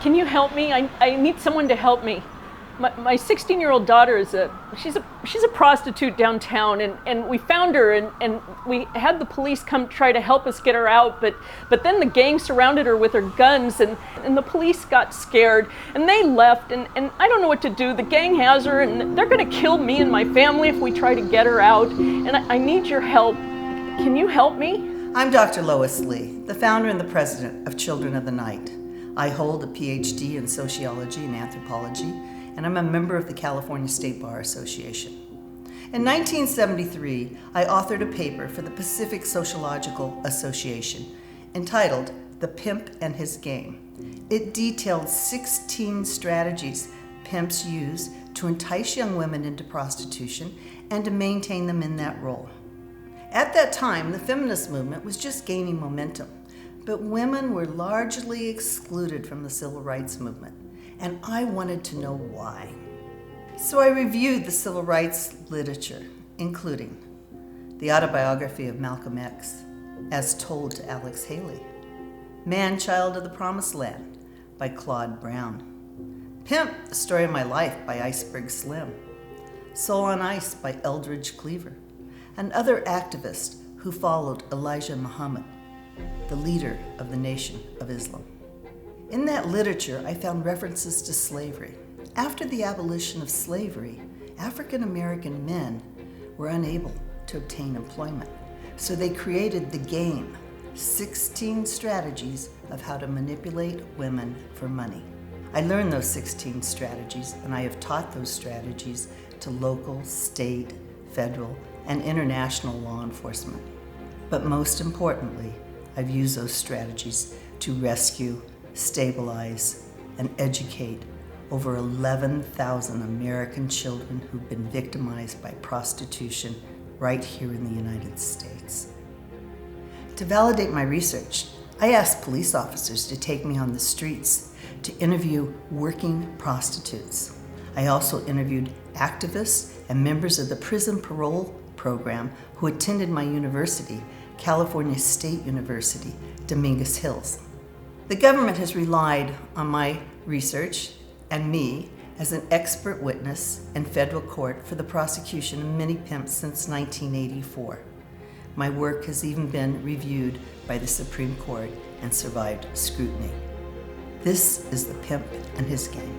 Can you help me? I need someone to help me. My 16-year-old daughter is she's a prostitute downtown, and we found her, and we had the police come try to help us get her out, but then the gang surrounded her with their guns, and the police got scared, and they left, and I don't know what to do. The gang has her, and they're gonna kill me and my family if we try to get her out, and I need your help. Can you help me? I'm Dr. Lois Lee, the founder and the president of Children of the Night. I hold a PhD in sociology and anthropology, and I'm a member of the California State Bar Association. In 1973, I authored a paper for the Pacific Sociological Association entitled The Pimp and His Game. It detailed 16 strategies pimps use to entice young women into prostitution and to maintain them in that role. At that time, the feminist movement was just gaining momentum, but women were largely excluded from the civil rights movement, and I wanted to know why. So I reviewed the civil rights literature, including the autobiography of Malcolm X, as told to Alex Haley, Man-Child of the Promised Land by Claude Brown, Pimp, The Story of My Life by Iceberg Slim, Soul on Ice by Eldridge Cleaver, and other activists who followed Elijah Muhammad, the leader of the Nation of Islam. In that literature, I found references to slavery. After the abolition of slavery, African American men were unable to obtain employment, so they created the game, 16 strategies of how to manipulate women for money. I learned those 16 strategies, and I have taught those strategies to local, state, federal, and international law enforcement. But most importantly, I've used those strategies to rescue, stabilize, and educate over 11,000 American children who've been victimized by prostitution right here in the United States. To validate my research, I asked police officers to take me on the streets to interview working prostitutes. I also interviewed activists and members of the prison parole program who attended my university, California State University, Dominguez Hills. The government has relied on my research and me as an expert witness in federal court for the prosecution of many pimps since 1984. My work has even been reviewed by the Supreme Court and survived scrutiny. This is The Pimp and His Game.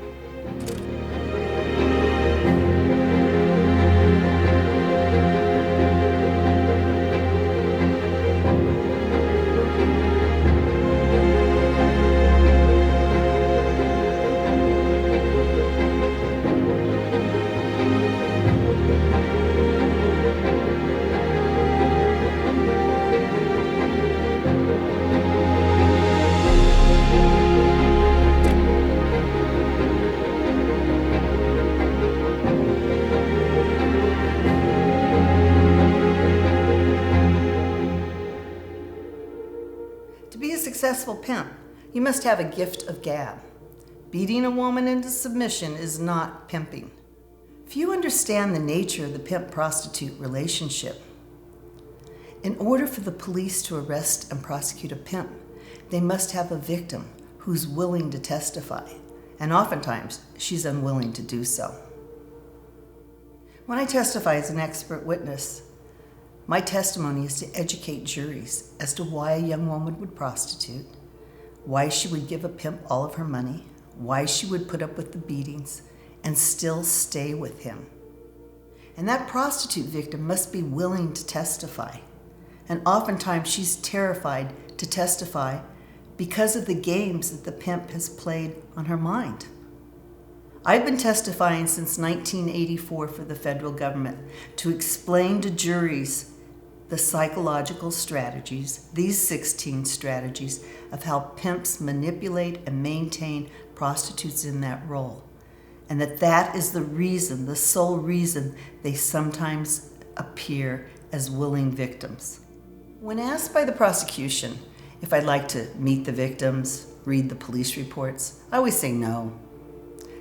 To be a successful pimp, you must have a gift of gab. Beating a woman into submission is not pimping. Few understand the nature of the pimp-prostitute relationship. In order for the police to arrest and prosecute a pimp, they must have a victim who's willing to testify, and oftentimes she's unwilling to do so. When I testify as an expert witness, my testimony is to educate juries as to why a young woman would prostitute, why she would give a pimp all of her money, why she would put up with the beatings and still stay with him. And that prostitute victim must be willing to testify. And oftentimes she's terrified to testify because of the games that the pimp has played on her mind. I've been testifying since 1984 for the federal government to explain to juries the psychological strategies, these 16 strategies of how pimps manipulate and maintain prostitutes in that role. And that is the reason, the sole reason, they sometimes appear as willing victims. When asked by the prosecution if I'd like to meet the victims, read the police reports, I always say no.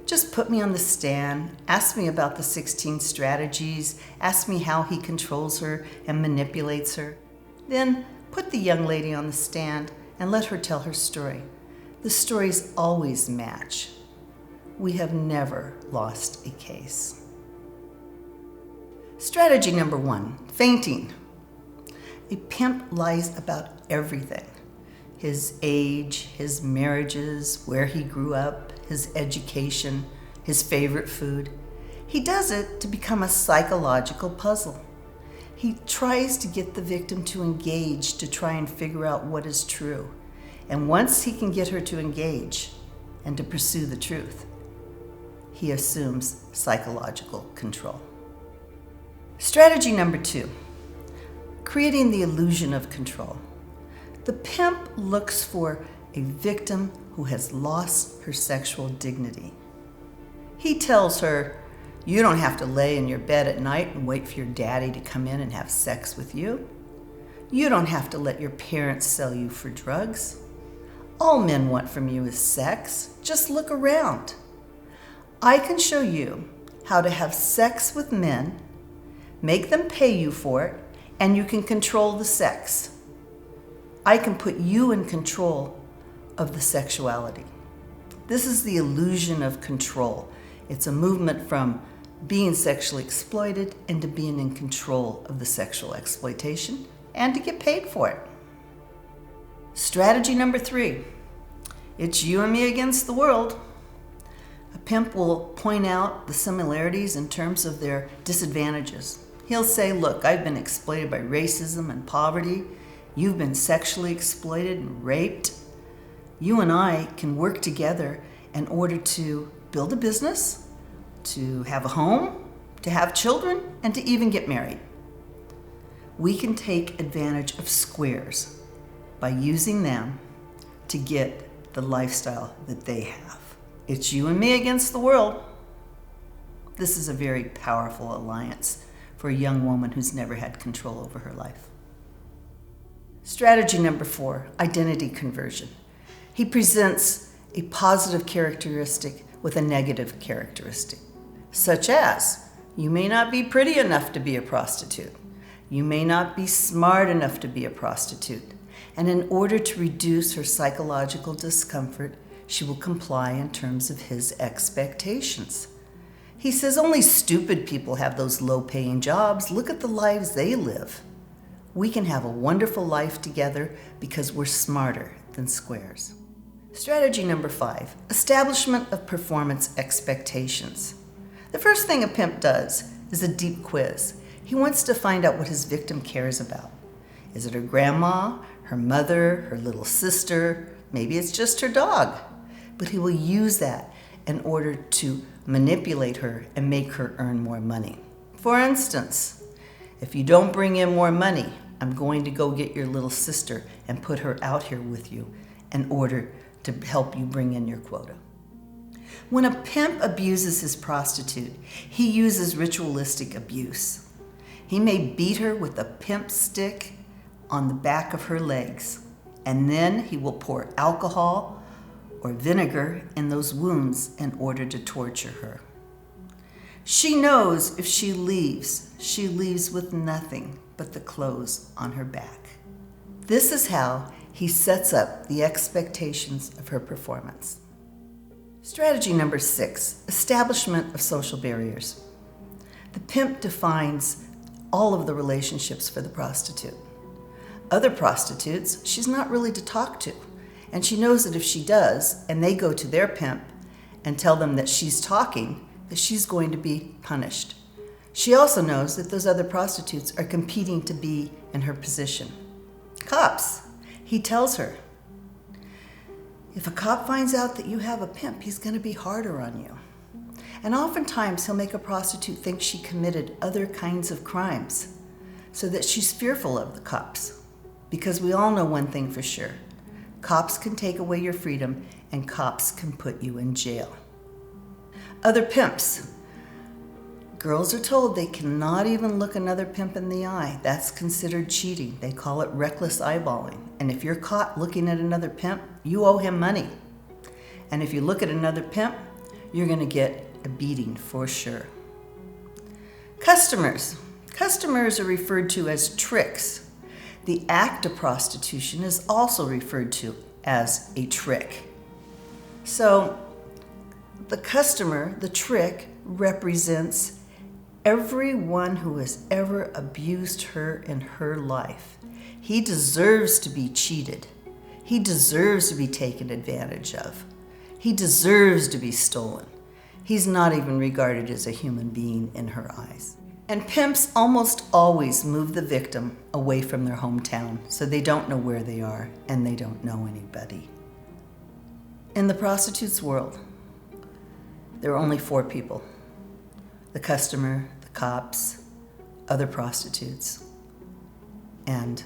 Just put me on the stand, ask me about the 16 strategies, ask me how he controls her and manipulates her. Then put the young lady on the stand and let her tell her story. The stories always match. We have never lost a case. Strategy number 1, fainting. A pimp lies about everything. His age, his marriages, where he grew up, his education, his favorite food. He does it to become a psychological puzzle. He tries to get the victim to engage to try and figure out what is true. And once he can get her to engage and to pursue the truth, he assumes psychological control. Strategy number 2, creating the illusion of control. The pimp looks for a victim who has lost her sexual dignity. He tells her, you don't have to lay in your bed at night and wait for your daddy to come in and have sex with you. You don't have to let your parents sell you for drugs. All men want from you is sex. Just look around. I can show you how to have sex with men, make them pay you for it, and you can control the sex. I can put you in control of the sexuality. This is the illusion of control. It's a movement from being sexually exploited into being in control of the sexual exploitation and to get paid for it. Strategy number 3, it's you and me against the world. A pimp will point out the similarities in terms of their disadvantages. He'll say, look, I've been exploited by racism and poverty. You've been sexually exploited and raped. You and I can work together in order to build a business, to have a home, to have children, and to even get married. We can take advantage of squares by using them to get the lifestyle that they have. It's you and me against the world. This is a very powerful alliance for a young woman who's never had control over her life. Strategy number 4, identity conversion. He presents a positive characteristic with a negative characteristic, such as, you may not be pretty enough to be a prostitute. You may not be smart enough to be a prostitute. And in order to reduce her psychological discomfort, she will comply in terms of his expectations. He says only stupid people have those low-paying jobs. Look at the lives they live. We can have a wonderful life together because we're smarter than squares. Strategy number 5, establishment of performance expectations. The first thing a pimp does is a deep quiz. He wants to find out what his victim cares about. Is it her grandma, her mother, her little sister? Maybe it's just her dog. But he will use that in order to manipulate her and make her earn more money. For instance, if you don't bring in more money, I'm going to go get your little sister and put her out here with you in order to help you bring in your quota. When a pimp abuses his prostitute, he uses ritualistic abuse. He may beat her with a pimp stick on the back of her legs, and then he will pour alcohol or vinegar in those wounds in order to torture her. She knows if she leaves with nothing but the clothes on her back. This is how he sets up the expectations of her performance. Strategy number 6, establishment of social barriers. The pimp defines all of the relationships for the prostitute. Other prostitutes, she's not really to talk to. And she knows that if she does, and they go to their pimp and tell them that she's talking, that she's going to be punished. She also knows that those other prostitutes are competing to be in her position. Cops, he tells her, if a cop finds out that you have a pimp, he's going to be harder on you. And oftentimes he'll make a prostitute think she committed other kinds of crimes so that she's fearful of the cops. Because we all know one thing for sure. Cops can take away your freedom, and cops can put you in jail. Other pimps. Girls are told they cannot even look another pimp in the eye. That's considered cheating. They call it reckless eyeballing. And if you're caught looking at another pimp, you owe him money. And if you look at another pimp, you're going to get a beating for sure. Customers. Customers are referred to as tricks. The act of prostitution is also referred to as a trick. So the customer, the trick, represents everyone who has ever abused her in her life. He deserves to be cheated. He deserves to be taken advantage of. He deserves to be stolen. He's not even regarded as a human being in her eyes. And pimps almost always move the victim away from their hometown so they don't know where they are and they don't know anybody. In the prostitute's world, there are only 4 people: the customer, the cops, other prostitutes, and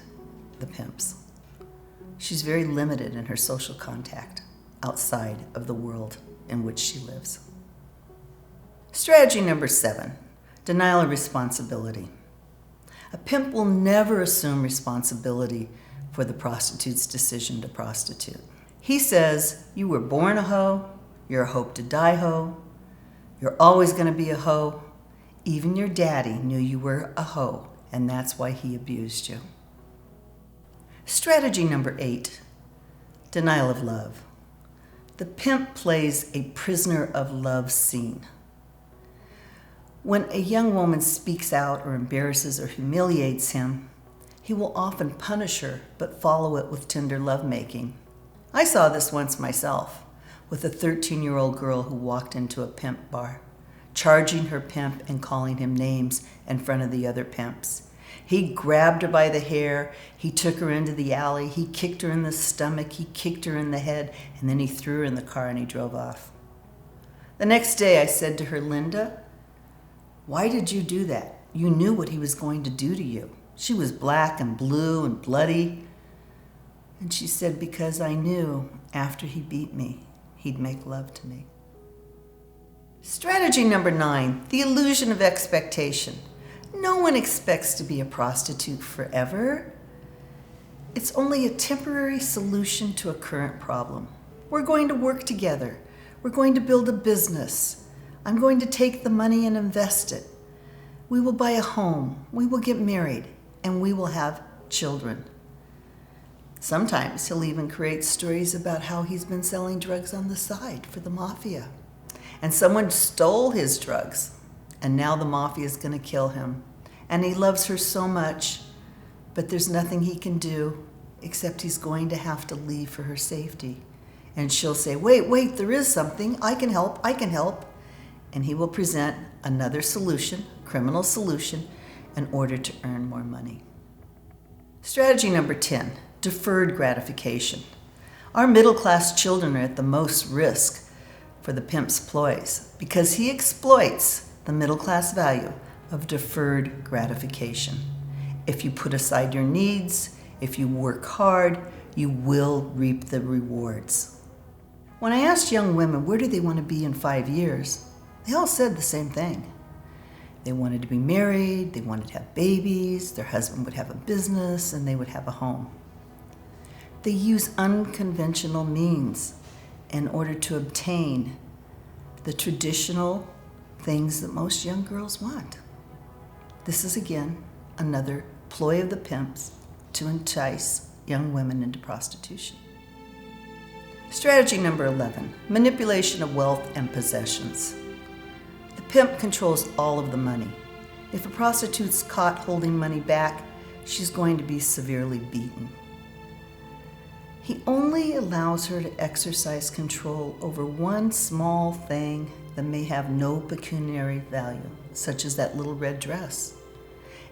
the pimps. She's very limited in her social contact outside of the world in which she lives. Strategy number 7, denial of responsibility. A pimp will never assume responsibility for the prostitute's decision to prostitute. He says, you were born a hoe, you're a hope to die hoe, you're always going to be a hoe. Even your daddy knew you were a hoe, and that's why he abused you. Strategy number 8, denial of love. The pimp plays a prisoner of love scene. When a young woman speaks out or embarrasses or humiliates him, he will often punish her, but follow it with tender lovemaking. I saw this once myself with a 13-year-old girl who walked into a pimp bar, charging her pimp and calling him names in front of the other pimps. He grabbed her by the hair, he took her into the alley, he kicked her in the stomach, he kicked her in the head, and then he threw her in the car and he drove off. The next day I said to her, Linda, why did you do that? You knew what he was going to do to you. She was black and blue and bloody. And she said, because I knew after he beat me, he'd make love to me. Strategy number 9, the illusion of expectation. No one expects to be a prostitute forever. It's only a temporary solution to a current problem. We're going to work together. We're going to build a business. I'm going to take the money and invest it. We will buy a home. We will get married, and we will have children. Sometimes he'll even create stories about how he's been selling drugs on the side for the mafia. And someone stole his drugs, and now the mafia is going to kill him. And he loves her so much, but there's nothing he can do except he's going to have to leave for her safety. And she'll say, wait, there is something. I can help. And he will present another solution, criminal solution, in order to earn more money. Strategy number 10, deferred gratification. Our middle-class children are at the most risk for the pimp's ploys because he exploits the middle-class value of deferred gratification. If you put aside your needs, if you work hard, you will reap the rewards. When I asked young women where do they want to be in 5 years, they all said the same thing. They wanted to be married, they wanted to have babies, their husband would have a business, and they would have a home. They use unconventional means in order to obtain the traditional things that most young girls want. This is again another ploy of the pimps to entice young women into prostitution. Strategy number 11, manipulation of wealth and possessions. The pimp controls all of the money. If a prostitute's caught holding money back, she's going to be severely beaten. He only allows her to exercise control over one small thing that may have no pecuniary value, such as that little red dress.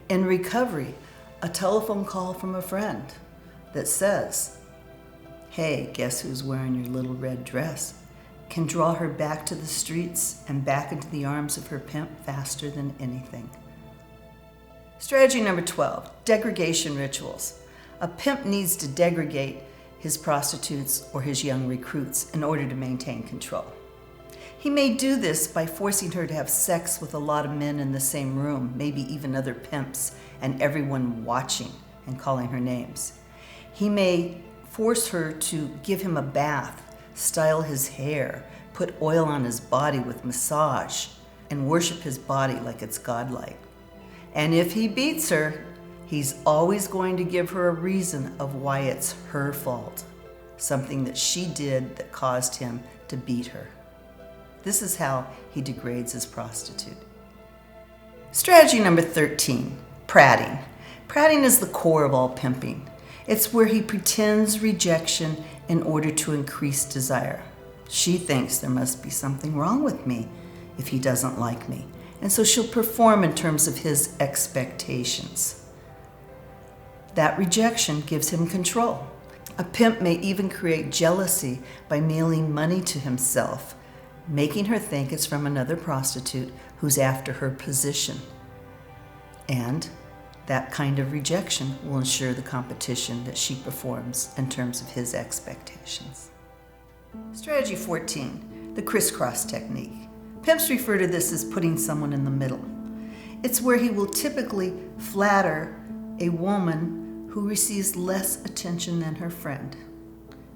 In recovery, a telephone call from a friend that says, hey, guess who's wearing your little red dress, can draw her back to the streets and back into the arms of her pimp faster than anything. Strategy number 12, degradation rituals. A pimp needs to degrade his prostitutes or his young recruits in order to maintain control. He may do this by forcing her to have sex with a lot of men in the same room, maybe even other pimps, and everyone watching and calling her names. He may force her to give him a bath, style his hair, put oil on his body with massage, and worship his body like it's godlike. And if he beats her, he's always going to give her a reason of why it's her fault, something that she did that caused him to beat her. This is how he degrades his prostitute. Strategy number 13, prating. Prating is the core of all pimping. It's where he pretends rejection in order to increase desire. She thinks there must be something wrong with me if he doesn't like me, and so she'll perform in terms of his expectations. That rejection gives him control. A pimp may even create jealousy by mailing money to himself, making her think it's from another prostitute who's after her position. And that kind of rejection will ensure the competition that she performs in terms of his expectations. Strategy 14, the crisscross technique. Pimps refer to this as putting someone in the middle. It's where he will typically flatter a woman who receives less attention than her friend.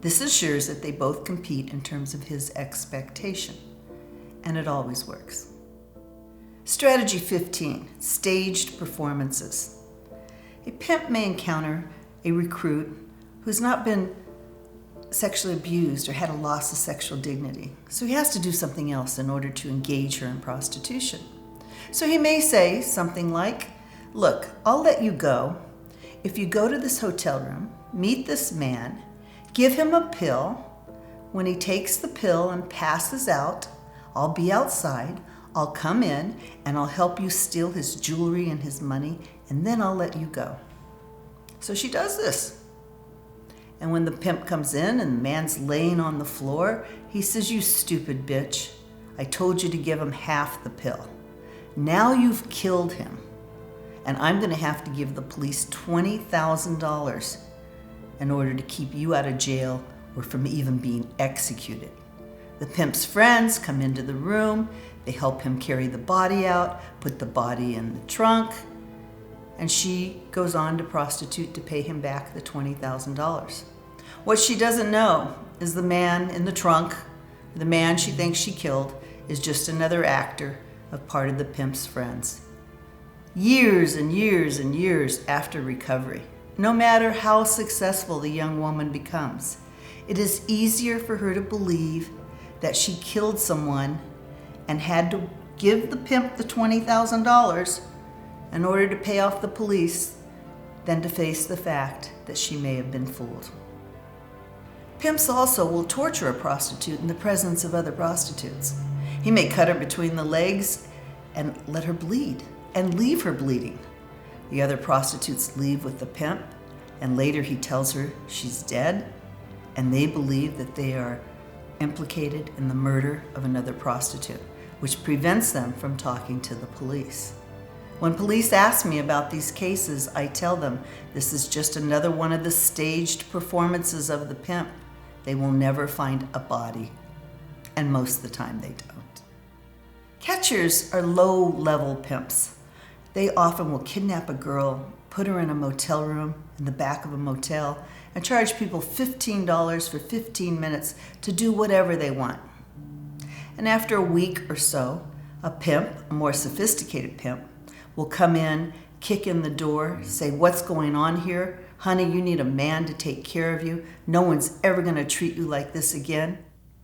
This ensures that they both compete in terms of his expectation, and it always works. Strategy 15, staged performances. A pimp may encounter a recruit who's not been sexually abused or had a loss of sexual dignity, so he has to do something else in order to engage her in prostitution. So he may say something like, "Look, I'll let you go if you go to this hotel room, meet this man, give him a pill. When he takes the pill and passes out, I'll be outside, I'll come in, and I'll help you steal his jewelry and his money, and then I'll let you go." So she does this. And when the pimp comes in and the man's laying on the floor, he says, "You stupid bitch. I told you to give him half the pill. Now you've killed him, and I'm going to have to give the police $20,000 in order to keep you out of jail or from even being executed." The pimp's friends come into the room. They help him carry the body out, put the body in the trunk, and she goes on to prostitute to pay him back the $20,000. What she doesn't know is the man in the trunk, the man she thinks she killed, is just another actor of part of the pimp's friends. Years and years and years after recovery, no matter how successful the young woman becomes, it is easier for her to believe that she killed someone and had to give the pimp the $20,000 in order to pay off the police than to face the fact that she may have been fooled. Pimps also will torture a prostitute in the presence of other prostitutes. He may cut her between the legs and let her bleed and leave her bleeding. The other prostitutes leave with the pimp, and later he tells her she's dead, and they believe that they are implicated in the murder of another prostitute, which prevents them from talking to the police. When police ask me about these cases, I tell them this is just another one of the staged performances of the pimp. They will never find a body, and most of the time they don't. Catchers are low-level pimps. They often will kidnap a girl, put her in a motel room in the back of a motel, and charge people $15 for 15 minutes to do whatever they want. And after a week or so, a pimp, a more sophisticated pimp, will come in, kick in the door, say, "What's going on here? Honey, you need a man to take care of you. No one's ever going to treat you like this again."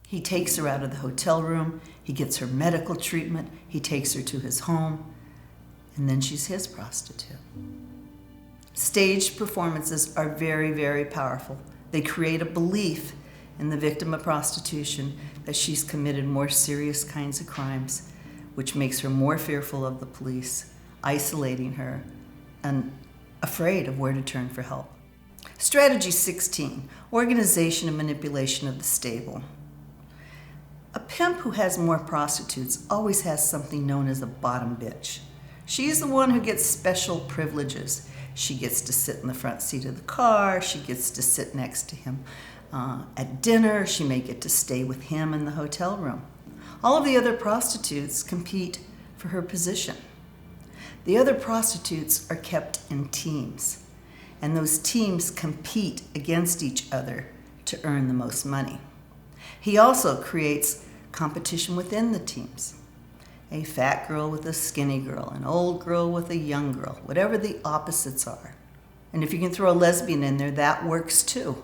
He takes her out of the hotel room. He gets her medical treatment. He takes her to his home. And then she's his prostitute. Staged performances are very, very powerful. They create a belief in the victim of prostitution that she's committed more serious kinds of crimes, which makes her more fearful of the police, isolating her, and afraid of where to turn for help. Strategy 16, organization and manipulation of the stable. A pimp who has more prostitutes always has something known as a bottom bitch. She's the one who gets special privileges. She gets to sit in the front seat of the car. She gets to sit next to him at dinner. She may get to stay with him in the hotel room. All of the other prostitutes compete for her position. The other prostitutes are kept in teams, and those teams compete against each other to earn the most money. He also creates competition within the teams. A fat girl with a skinny girl, an old girl with a young girl, whatever the opposites are. And if you can throw a lesbian in there, that works too.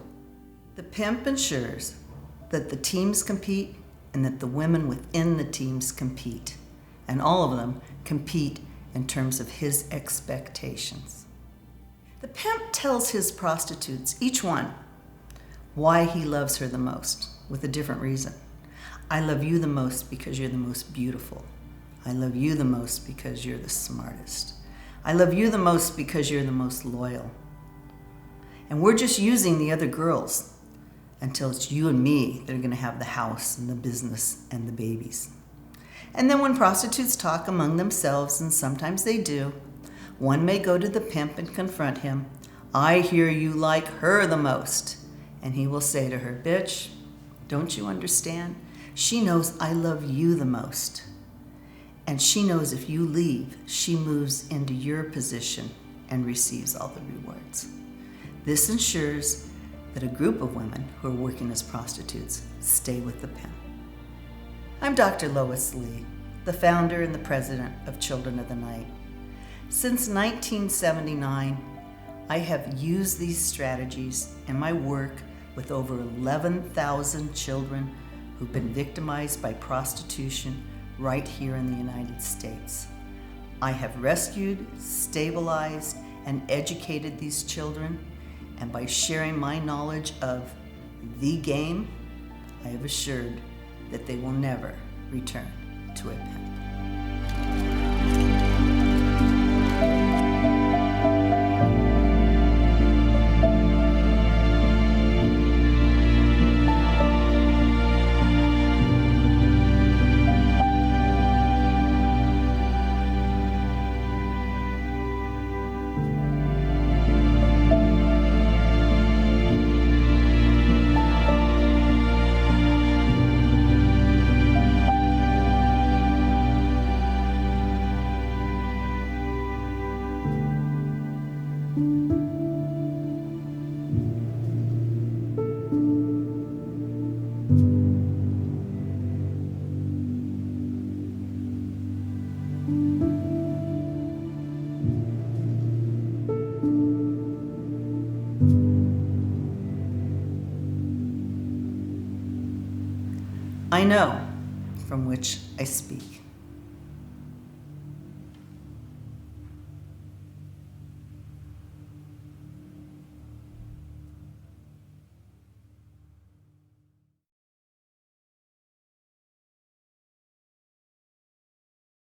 The pimp ensures that the teams compete and that the women within the teams compete, and all of them compete in terms of his expectations. The pimp tells his prostitutes, each one, why he loves her the most, with a different reason. I love you the most because you're the most beautiful. I love you the most because you're the smartest. I love you the most because you're the most loyal. And we're just using the other girls until it's you and me that are going to have the house and the business and the babies. And then when prostitutes talk among themselves, and sometimes they do, one may go to the pimp and confront him. I hear you like her the most. And he will say to her, bitch, don't you understand? She knows I love you the most. And she knows if you leave, she moves into your position and receives all the rewards. This ensures that a group of women who are working as prostitutes stay with the pimp. I'm Dr. Lois Lee, the founder and the president of Children of the Night. Since 1979, I have used these strategies in my work with over 11,000 children who've been victimized by prostitution right here in the United States. I have rescued, stabilized, and educated these children, and by sharing my knowledge of the game, I have assured that they will never return to a pimp. I know from which I speak.